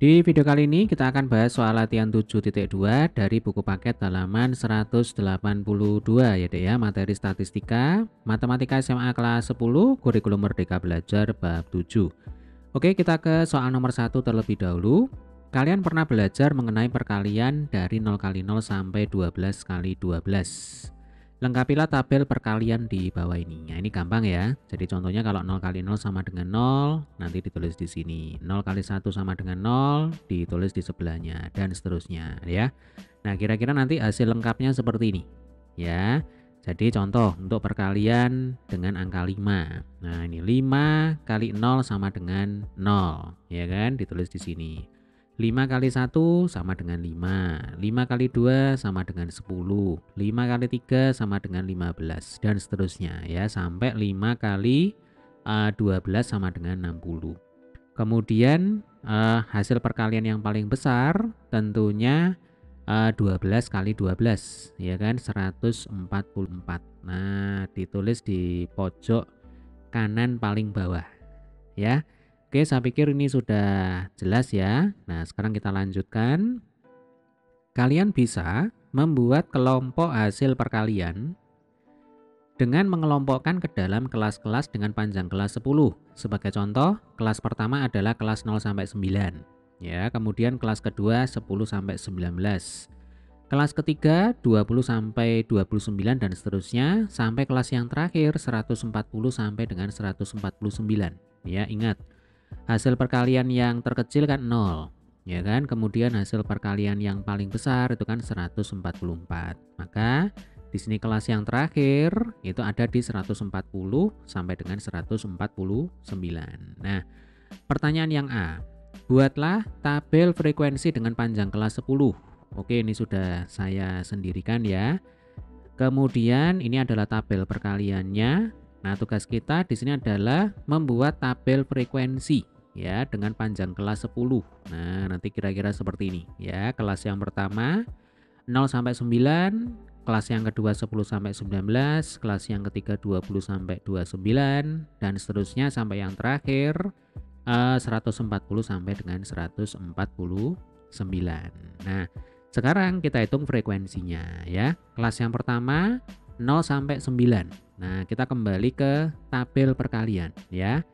Di video kali ini kita akan bahas soal latihan 7.2 dari buku paket halaman 182 ya Dek ya, materi statistika, matematika SMA kelas 10, kurikulum Merdeka Belajar bab 7. Oke, kita ke soal nomor 1 terlebih dahulu. Kalian pernah belajar mengenai perkalian dari 0 kali 0 sampai 12 kali 12. Lengkapilah tabel perkalian di bawah ini. Nah, ini gampang ya. Jadi contohnya kalau 0 kali 0 sama dengan 0, nanti ditulis di sini. 0 kali 1 sama dengan 0, ditulis di sebelahnya, dan seterusnya ya. Nah, kira-kira nanti hasil lengkapnya seperti ini ya. Jadi contoh untuk perkalian dengan angka 5. Nah, ini 5 kali 0 sama dengan 0, ya kan? Ditulis di sini. 5 kali 1 sama dengan 5, 5 kali 2 sama dengan 10, 5 kali 3 sama dengan 15, dan seterusnya ya, sampai 5 kali 12 sama dengan 60. Kemudian hasil perkalian yang paling besar tentunya 12 kali 12 ya kan, 144. Nah, ditulis di pojok kanan paling bawah ya. Oke, saya pikir ini sudah jelas ya. Nah, sekarang kita lanjutkan. Kalian bisa membuat kelompok hasil perkalian dengan mengelompokkan ke dalam kelas-kelas dengan panjang kelas 10. Sebagai contoh, kelas pertama adalah kelas 0 sampai 9. Ya, kemudian kelas kedua 10 sampai 19. Kelas ketiga 20 sampai 29 dan seterusnya sampai kelas yang terakhir 140 sampai dengan 149. Ya, ingat. Hasil perkalian yang terkecil kan 0, ya kan? Kemudian hasil perkalian yang paling besar itu kan 144. Maka di sini kelas yang terakhir itu ada di 140 sampai dengan 149. Nah, pertanyaan yang A. Buatlah tabel frekuensi dengan panjang kelas 10. Oke, ini sudah saya sendirikan ya. Kemudian ini adalah tabel perkaliannya. Nah, tugas kita di sini adalah membuat tabel frekuensi ya dengan panjang kelas 10. Nah, nanti kira-kira seperti ini ya. Kelas yang pertama 0 sampai 9, kelas yang kedua 10 sampai 19, kelas yang ketiga 20 sampai 29 dan seterusnya sampai yang terakhir 140 sampai dengan 149. Nah, sekarang kita hitung frekuensinya ya. Kelas yang pertama 0 sampai 9. Nah, kita kembali ke tabel perkalian ya.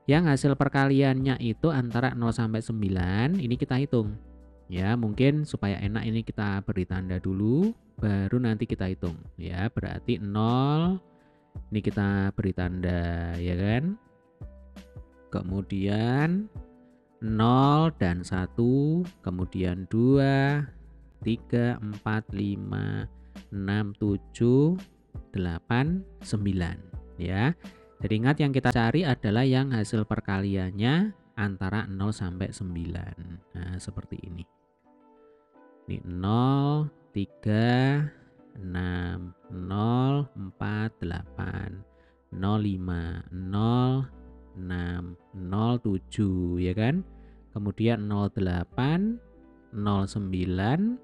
Yang hasil perkaliannya itu antara 0 sampai 9, ini kita hitung. Ya, mungkin supaya enak ini kita beri tanda dulu, baru nanti kita hitung. Ya, berarti 0, ini kita beri tanda ya kan. Kemudian 0 dan 1, kemudian 2, 3, 4, 5, 6, 7, 8, 9 ya. Jadi ingat yang kita cari adalah yang hasil perkaliannya antara 0 sampai 9. Nah, seperti ini. Ini 0, 3, 6, 0, 4, 8, 0, 5, 0, 6, 0, 7 ya kan. Kemudian 08, 09,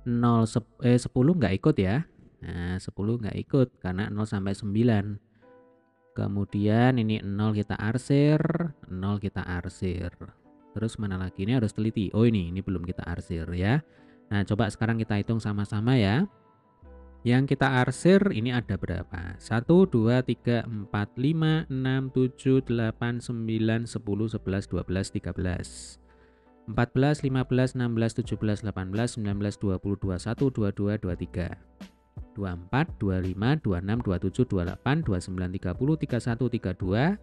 10 nggak ikut ya. Nah, 10 nggak ikut karena 0 sampai 9. Kemudian ini 0 kita arsir, 0 kita arsir. Terus mana lagi, ini harus teliti. Oh, ini belum kita arsir ya. Nah, coba sekarang kita hitung sama-sama ya. Yang kita arsir ini ada berapa? 1, 2, 3, 4, 5, 6, 7, 8, 9, 10, 11, 12, 13, 14, 15, 16, 17, 18, 19, 20, 21, 22, 23, 24, 25, 26, 27, 28, 29, 30, 31, 32,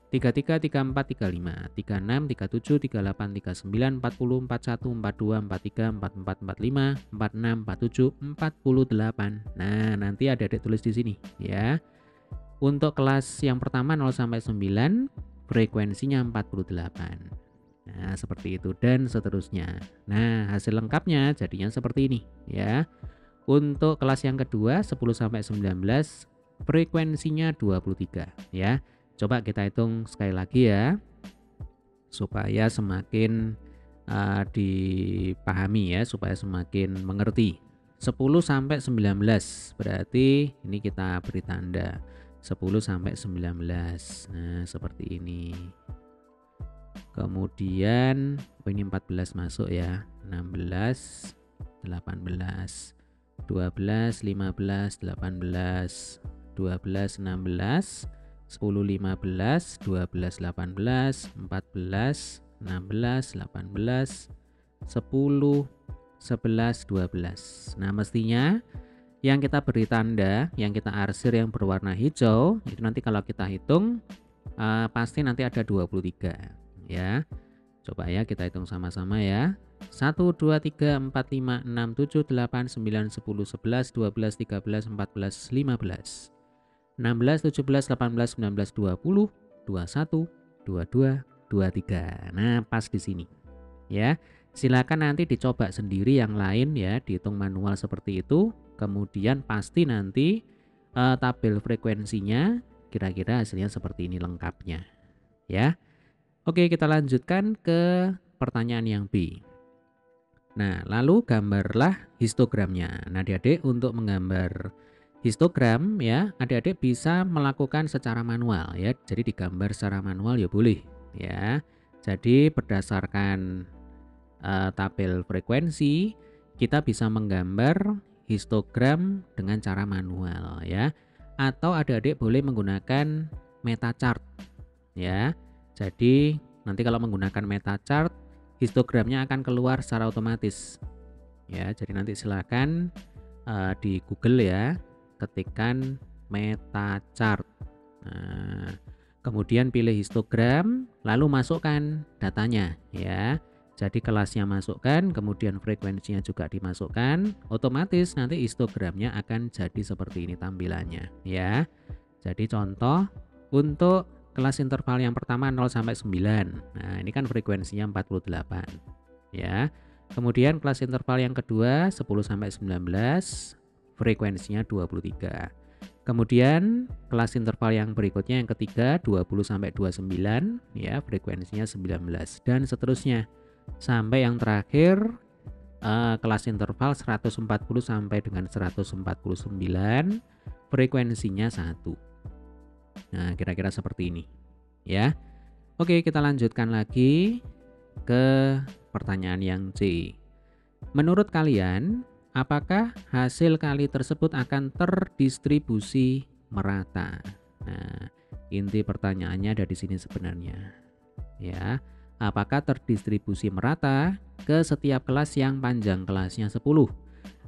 33, 34, 35, 36, 37, 38, 39, 40, 41, 42, 43, 44, 45, 46, 47, 48. Nah, nanti adik-adik tulis di sini ya. Untuk kelas yang pertama 0 sampai 9, frekuensinya 48. Nah, seperti itu dan seterusnya. Nah, hasil lengkapnya jadinya seperti ini ya. Untuk kelas yang kedua 10 sampai 19, frekuensinya 23 ya. Coba kita hitung sekali lagi ya, supaya semakin dipahami ya, supaya semakin mengerti. 10 sampai 19 berarti ini kita beri tanda 10 sampai 19. Nah, seperti ini. Kemudian ini 14 masuk ya. 16, 18, 12, 15, 18, 12, 16, 10, 15, 12, 18, 14, 16, 18, 10, 11, 12. Nah, mestinya yang kita beri tanda, yang kita arsir yang berwarna hijau, itu nanti kalau kita hitung pasti nanti ada 23 ya. Coba ya kita hitung sama-sama ya. 1, 2, 3, 4, 5, 6, 7, 8, 9, 10, 11, 12, 13, 14, 15, 16, 17, 18, 19, 20, 21, 22, 23. Nah, pas di sini ya. Silakan nanti dicoba sendiri yang lain ya, dihitung manual seperti itu. Kemudian pasti nanti tabel frekuensinya kira-kira hasilnya seperti ini lengkapnya ya. Oke, kita lanjutkan ke pertanyaan yang B. Nah, lalu gambarlah histogramnya. Nah, adik-adik untuk menggambar histogram ya, adik-adik bisa melakukan secara manual ya. Jadi digambar secara manual ya boleh ya. Jadi berdasarkan tabel frekuensi, kita bisa menggambar histogram dengan cara manual ya. Atau adik-adik boleh menggunakan meta chart ya. Jadi nanti kalau menggunakan meta chart, histogramnya akan keluar secara otomatis ya. Jadi nanti silakan di Google ya, ketikkan meta chart. Nah, kemudian pilih histogram, lalu masukkan datanya ya. Jadi kelasnya masukkan, kemudian frekuensinya juga dimasukkan, otomatis nanti histogramnya akan jadi seperti ini tampilannya ya. Jadi contoh untuk kelas interval yang pertama 0 sampai 9. Nah, ini kan frekuensinya 48 ya. Kemudian kelas interval yang kedua 10 sampai 19, frekuensinya 23. Kemudian kelas interval yang berikutnya yang ketiga 20 sampai 29 ya, frekuensinya 19 dan seterusnya. Sampai yang terakhir kelas interval 140 sampai dengan 149, frekuensinya 1. Nah, kira-kira seperti ini ya. Oke, kita lanjutkan lagi ke pertanyaan yang C. Menurut kalian, apakah hasil kali tersebut akan terdistribusi merata? Nah, inti pertanyaannya ada di sini sebenarnya ya. Apakah terdistribusi merata ke setiap kelas yang panjang kelasnya 10?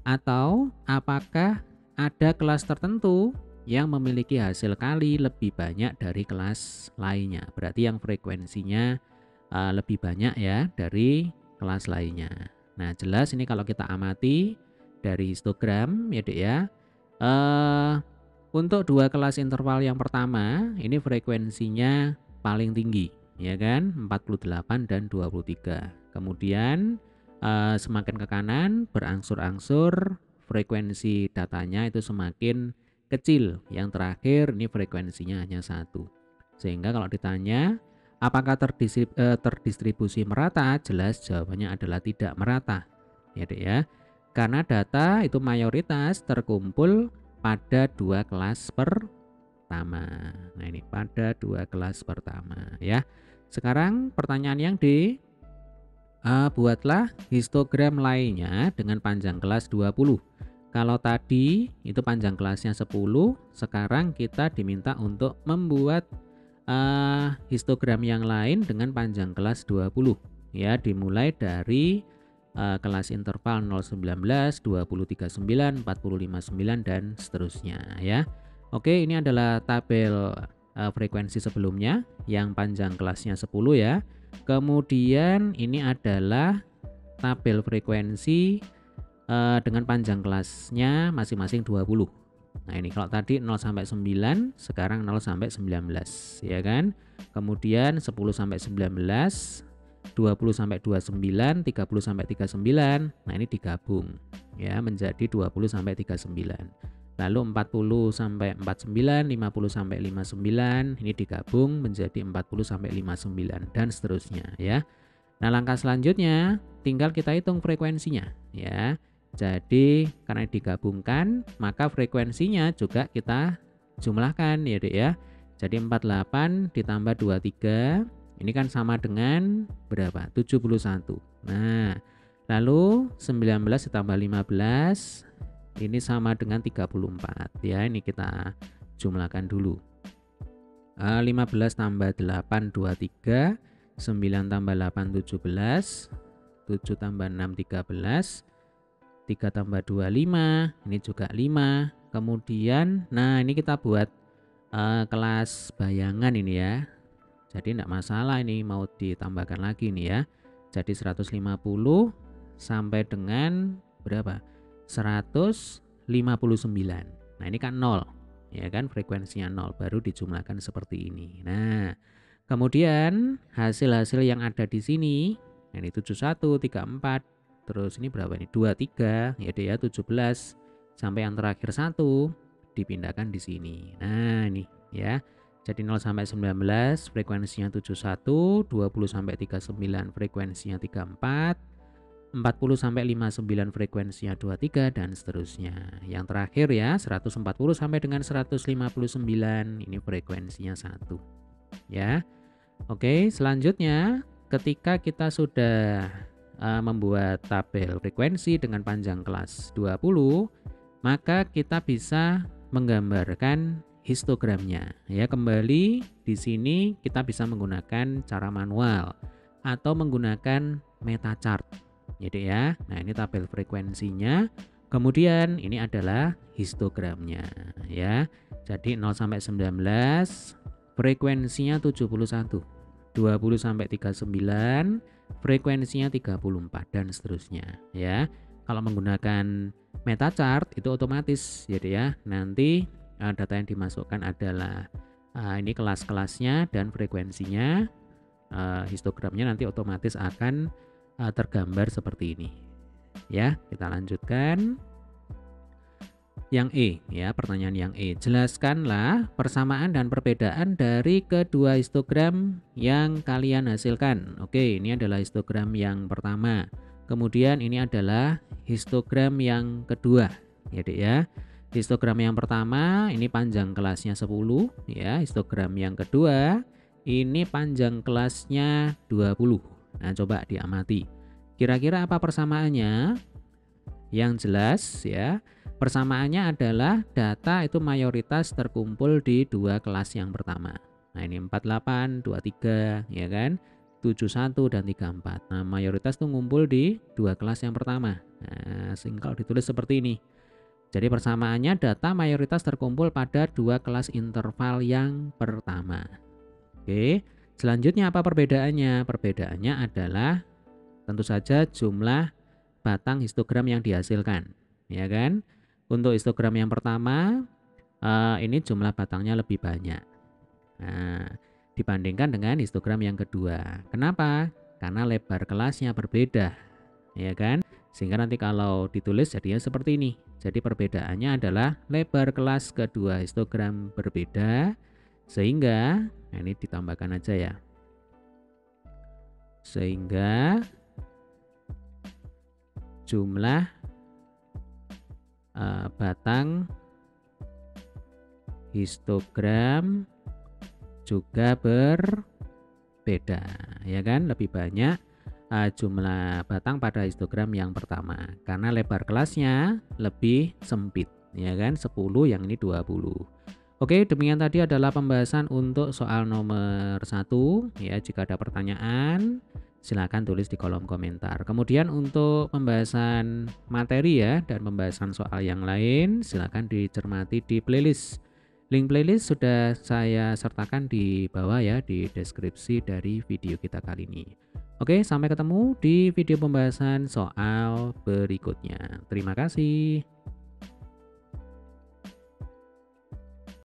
Atau apakah ada kelas tertentu yang memiliki hasil kali lebih banyak dari kelas lainnya? Berarti yang frekuensinya lebih banyak ya dari kelas lainnya. Nah, jelas ini kalau kita amati dari histogram ya Dek ya. Untuk dua kelas interval yang pertama ini frekuensinya paling tinggi ya kan, 48 dan 23. Kemudian semakin ke kanan berangsur-angsur frekuensi datanya itu semakin kecil. Yang terakhir ini frekuensinya hanya 1. Sehingga kalau ditanya apakah terdistribusi merata, jelas jawabannya adalah tidak merata ya Dek ya. Karena data itu mayoritas terkumpul pada dua kelas pertama. Nah, ini pada dua kelas pertama ya. Sekarang pertanyaan yang D, buatlah histogram lainnya dengan panjang kelas 20. Kalau tadi itu panjang kelasnya 10, sekarang kita diminta untuk membuat histogram yang lain dengan panjang kelas 20 ya, dimulai dari kelas interval 019, 2039, 459 dan seterusnya ya. Oke, ini adalah tabel frekuensi sebelumnya yang panjang kelasnya 10 ya. Kemudian ini adalah tabel frekuensi dengan panjang kelasnya masing-masing 20. Nah, ini kalau tadi 0 sampai 9, sekarang 0 sampai 19 ya kan. Kemudian 10 sampai 19, 20 sampai 29, 30 sampai 39. Nah, ini digabung ya menjadi 20 sampai 39. Lalu 40 sampai 49, 50 sampai 59 ini digabung menjadi 40 sampai 59 dan seterusnya ya. Nah, langkah selanjutnya tinggal kita hitung frekuensinya ya. Jadi karena digabungkan maka frekuensinya juga kita jumlahkan ya Dek ya. Jadi 48 ditambah 23 Ini kan sama dengan berapa? 71. Nah, lalu 19 ditambah 15 ini sama dengan 34 ya. Ini kita jumlahkan dulu. 15 tambah 8 23, 9 tambah 8 17, 7 tambah 6 13, 3 tambah 2 5, ini juga 5. Kemudian nah ini kita buat kelas bayangan ini ya. Jadi tidak masalah ini mau ditambahkan lagi nih ya. Jadi 150 sampai dengan berapa? 159. Nah, ini kan 0. Ya kan, frekuensinya 0 baru dijumlahkan seperti ini. Nah, kemudian hasil-hasil yang ada di sini, ini 71, 34, terus ini berapa ini? 23, ya deh ya 17 sampai yang terakhir 1 dipindahkan di sini. Nah, ini ya. Jadi 0 sampai 19 frekuensinya 71, 20 sampai 39 frekuensinya 34, 40 sampai 59 frekuensinya 23 dan seterusnya. Yang terakhir ya 140 sampai dengan 159 ini frekuensinya 1. Ya. Oke, selanjutnya ketika kita sudah membuat tabel frekuensi dengan panjang kelas 20, maka kita bisa menggambarkan histogramnya. Ya, kembali di sini kita bisa menggunakan cara manual atau menggunakan metachart. Jadi ya, nah ini tabel frekuensinya. Kemudian ini adalah histogramnya ya. Jadi 0 sampai 19 frekuensinya 71. 20 sampai 39 frekuensinya 34 dan seterusnya ya. Kalau menggunakan metachart itu otomatis jadi ya. Nanti data yang dimasukkan adalah ini kelas-kelasnya dan frekuensinya. Histogramnya nanti otomatis akan tergambar seperti ini ya. Kita lanjutkan yang E ya, pertanyaan yang E. Jelaskanlah persamaan dan perbedaan dari kedua histogram yang kalian hasilkan. Oke, ini adalah histogram yang pertama, kemudian ini adalah histogram yang kedua ya Dek ya. Histogram yang pertama ini panjang kelasnya 10 ya. Histogram yang kedua ini panjang kelasnya 20. Nah, coba diamati. Kira-kira apa persamaannya? Yang jelas ya, persamaannya adalah data itu mayoritas terkumpul di dua kelas yang pertama. Nah, ini 48, 23 ya kan? 71 dan 34. Nah, mayoritas tuh ngumpul di dua kelas yang pertama. Nah, sehingga ditulis seperti ini. Jadi persamaannya data mayoritas terkumpul pada dua kelas interval yang pertama. Oke. Selanjutnya apa perbedaannya? Perbedaannya adalah tentu saja jumlah batang histogram yang dihasilkan, ya kan? Untuk histogram yang pertama ini jumlah batangnya lebih banyak. Nah, dibandingkan dengan histogram yang kedua. Kenapa? Karena lebar kelasnya berbeda, ya kan? Sehingga nanti kalau ditulis jadinya seperti ini. Jadi perbedaannya adalah lebar kelas kedua histogram berbeda, sehingga nah ini ditambahkan aja ya. Sehingga jumlah batang histogram juga berbeda, ya kan? Lebih banyak jumlah batang pada histogram yang pertama karena lebar kelasnya lebih sempit, ya kan? 10 yang ini 20. Oke, demikian tadi adalah pembahasan untuk soal nomor 1 ya. Jika ada pertanyaan silakan tulis di kolom komentar. Kemudian untuk pembahasan materi ya dan pembahasan soal yang lain silakan dicermati di playlist. Link playlist sudah saya sertakan di bawah ya, di deskripsi dari video kita kali ini. Oke, sampai ketemu di video pembahasan soal berikutnya. Terima kasih.